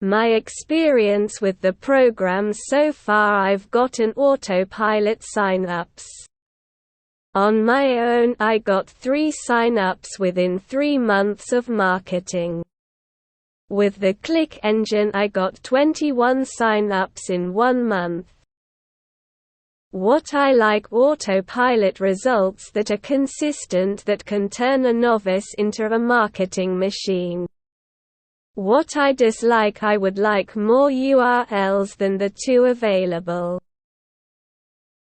My experience with the program so far, I've gotten autopilot signups. On my own, I got 3 signups within 3 months of marketing. With the click engine, I got 21 signups in 1 month. What I like: autopilot results that are consistent, that can turn a novice into a marketing machine. What I dislike: I would like more URLs than the 2 available.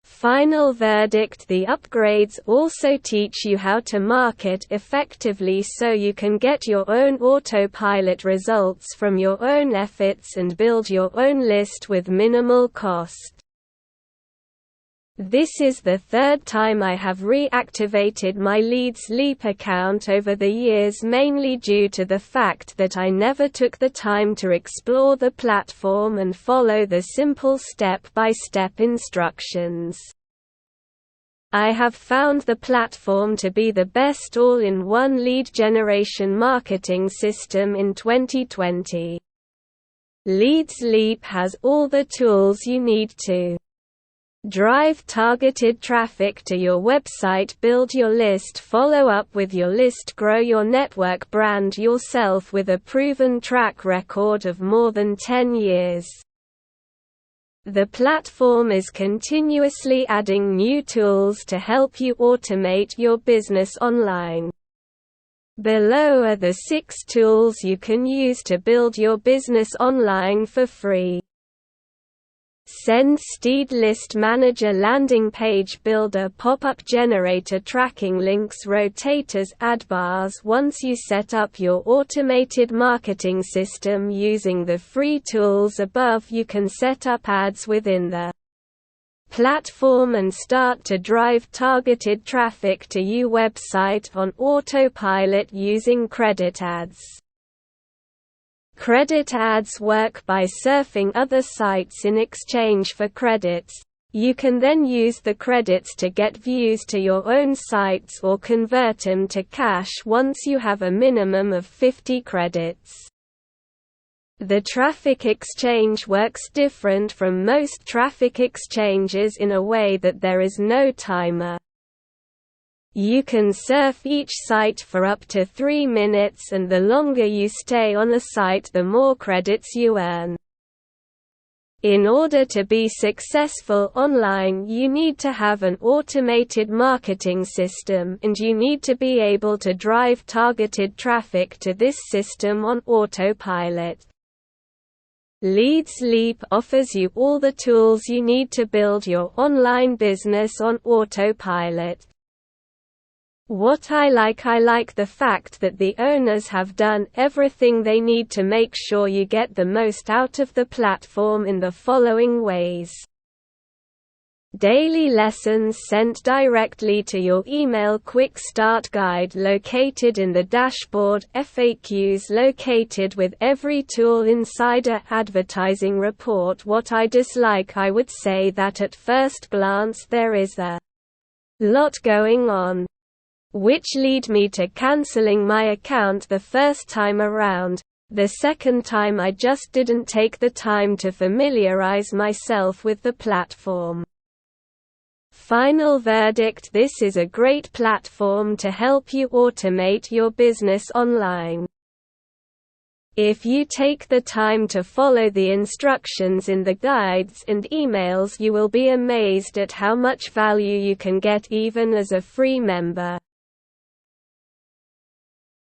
Final verdict: the upgrades also teach you how to market effectively, so you can get your own autopilot results from your own efforts and build your own list with minimal cost. This is the 3rd time I have reactivated my LeadsLeap account over the years, mainly due to the fact that I never took the time to explore the platform and follow the simple step-by-step instructions. I have found the platform to be the best all-in-one lead generation marketing system in 2020. LeadsLeap has all the tools you need to drive targeted traffic to your website, build your list, follow up with your list, grow your network, brand yourself with a proven track record of more than 10 years. The platform is continuously adding new tools to help you automate your business online. Below are the 6 tools you can use to build your business online for free. Send Steed List Manager, Landing Page Builder, Pop-up Generator, Tracking Links, Rotators, Ad Bars. Once you set up your automated marketing system using the free tools above, you can set up ads within the platform and start to drive targeted traffic to your website on autopilot using credit ads. Credit ads work by surfing other sites in exchange for credits. You can then use the credits to get views to your own sites or convert them to cash once you have a minimum of 50 credits. The traffic exchange works different from most traffic exchanges in a way that there is no timer. You can surf each site for up to 3 minutes, and the longer you stay on a site, the more credits you earn. In order to be successful online, you need to have an automated marketing system, and you need to be able to drive targeted traffic to this system on autopilot. LeadsLeap offers you all the tools you need to build your online business on autopilot. What I like the fact that the owners have done everything they need to make sure you get the most out of the platform in the following ways. Daily lessons sent directly to your email, quick start guide located in the dashboard, FAQs located with every tool, insider advertising report. What I dislike: I would say that at first glance there is a lot going on, which lead me to cancelling my account the first time around. The second time I just didn't take the time to familiarize myself with the platform. Final verdict: this is a great platform to help you automate your business online. If you take the time to follow the instructions in the guides and emails, you will be amazed at how much value you can get even as a free member.